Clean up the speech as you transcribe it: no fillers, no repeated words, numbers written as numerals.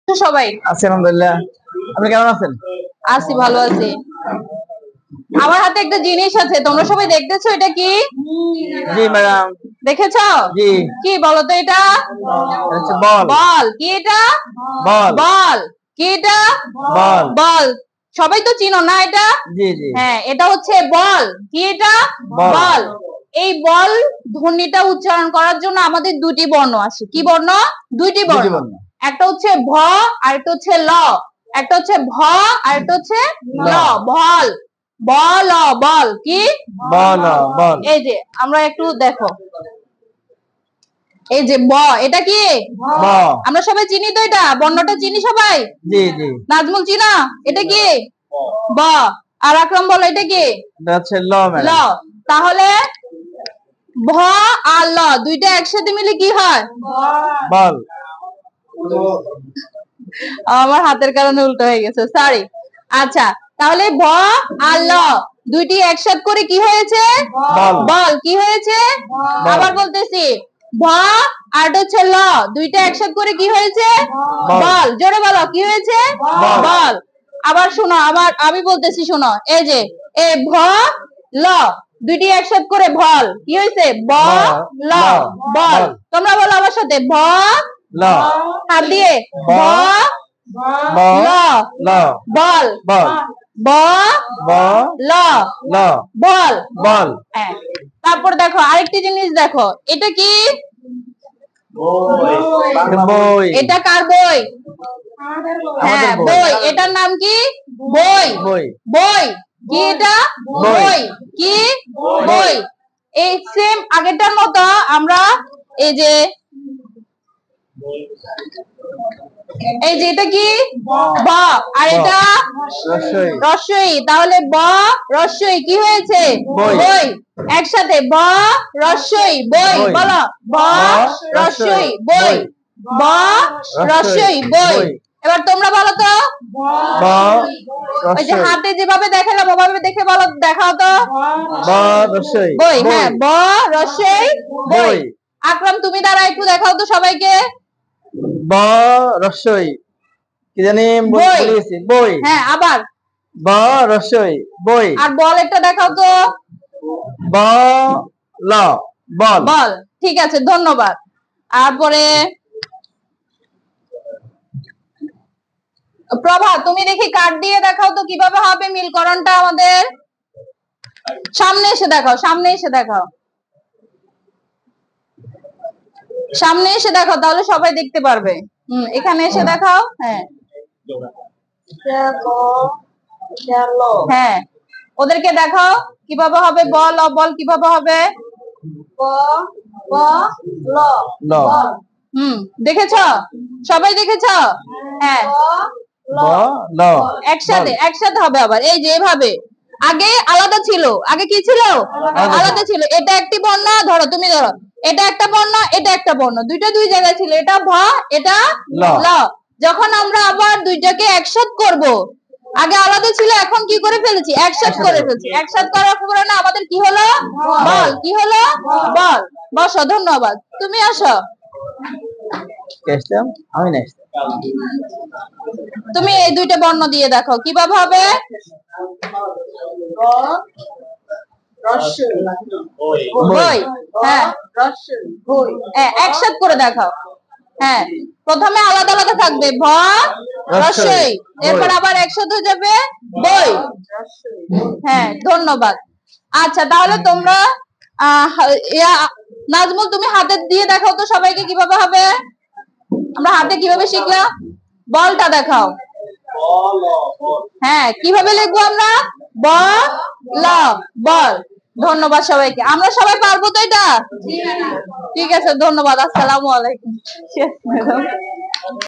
সবাই আছি আলহামদুলিল্লাহ। আপনি কেমন আছেন? আছি, ভালো আছি। আমার হাতে একটা জিনিস আছে, তোমরা সবাই দেখতেছো, এটা কি? জি ম্যাডাম। দেখেছো? জি। কি বলো তো এটা? বল। বল। কি এটা? বল। বল। কি এটা? বল। বল। সবাই তো চিনো না এটা? জি জি। হ্যাঁ, এটা হচ্ছে বল। কি এটা? বল। এই বল ধ্বনিটা উচ্চারণ করার জন্য আমাদের দুটি বর্ণ আছে। কি বর্ণ? দুইটি বর্ণ। একটা হচ্ছে ভ আর একটা হচ্ছে ল। একটা হচ্ছে ভ আর একটা হচ্ছে ল। বল। বল। বল। কি? বল। বল। এই যে আমরা একটু দেখো, এই যে ব, এটা কি? আমরা সবাই চিনি তো, এটা বর্ণটা চিনি সবাই। জি জি। নাজমুল চিনা? এটা কি? ব। আর আকরাম বলো, এটা কি? এটা হচ্ছে ল ল। ম্যাডাম। তাহলে ভ আর ল দুইটা একসাথে মিলে কি হয়? বল। আমার হাতের কারণে উল্টো হয়ে গেছে, সরি। আচ্ছা, তাহলে ভ আর ল দুইটি একসাথে করে কি হয়েছে? বল। কি হয়েছে? আবার বলতেছি, ভ আর হচ্ছে ল দুইটা একসাথে করে কি হয়েছে? বল। জোরে বলো, কি হয়েছে? বল। আবার শোনো, আবার আমি বলতেছি, শোনো, এই যে এ ভ ল দুইটি একসাথে করে ভল, কি হয়েছে? ব ল। বল। তোমরা বলো আমার সাথে, ভ ল। হাত দিয়ে, ভ ল। বল। ব ল। বল। বল। হ্যাঁ। তারপর দেখো আরেকটি জিনিস, দেখো এটা কি? বই। এটা কার বই? হ্যাঁ, বই। এটার নাম কি? বই। বই। কি এটা? বই। কি? বই। এই সেম আগেরটার মতো আমরা এই যে এটা কি? ব। আর এটা রস্বই। তাহলে ব রস্বই কি হয়েছে? বই। একসাথে, ব রস্বই বই। বলো, ব রস্বই বই। ব রস্বই বই। এবার তোমরা বলো তো, ওই যে হাতে যেভাবে দেখালাম ওভাবে দেখে বলো, দেখাও তো। বই। হ্যাঁ, ব রস্বই বই। আকরাম, তুমি দ্বারা একটু দেখাও তো সবাইকে। ব রস্বই কি জানি বলেছি, বই। হ্যাঁ, আবার ব রস্বই বই। আর বল একটা দেখাও তো। ব ল বল। বল। ঠিক আছে, ধন্যবাদ। তারপরে প্রভা, তুমি দেখি কার্ড দিয়ে দেখাও তো কিভাবে হবে মিলকরণটা আমাদের। সামনে এসে দেখাও, সামনে এসে দেখাও, সামনে এসে দেখাও, তাহলে সবাই দেখতে পারবে। এখানে এসে দেখাও। হ্যাঁ হ্যাঁ, ওদেরকে দেখাও কিভাবে হবে। বল। বল কিভাবে হবে? দেখেছ? সবাই দেখেছ? হ্যাঁ, একসাথে একসাথে হবে। আবার এই যে এভাবে, আগে আলাদা ছিল। আগে কি ছিল? আলাদা ছিল। এটা একটি বর্ণ, ধরো তুমি ধরো, এটা একটা বর্ণ, এটা একটা বর্ণ, দুইটা দুই জায়গায় ছিল। এটা ভ, এটা ল। যখন আমরা আবার দুইটাকে একসাথে করব, আগে আলাদা ছিল, এখন কি করে ফেলেছি? একসাথে করে ফেলছি। একসাথে করার কারণে আমাদের কি হলো? বল। কি হলো? বল। বসো, ধন্যবাদ। তুমি আসো। আমি নেক্সট। তুমি এই দুইটা বর্ণ দিয়ে দেখো কিভাবে হবে। বই। হ্যাঁ, একসাথে করে দেখাও। হ্যাঁ, প্রথমে আলাদা আলাদা থাকবে, ভ রস্বই, এরপর আবার একসাথে হয়ে যাবে বই। হ্যাঁ, ধন্যবাদ। আচ্ছা, তাহলে তোমরা নাজমুল, তুমি হাতে দিয়ে দেখাও তো সবাইকে কিভাবে হবে। আমরা হাতে কিভাবে শিখলাম, বলটা দেখাও। হ্যাঁ, কিভাবে লিখবো আমরা? ব ল বল। ধন্যবাদ সবাইকে। আমরা সবাই পারবো তো এটা? ঠিক আছে, ধন্যবাদ। আসসালামু আলাইকুম।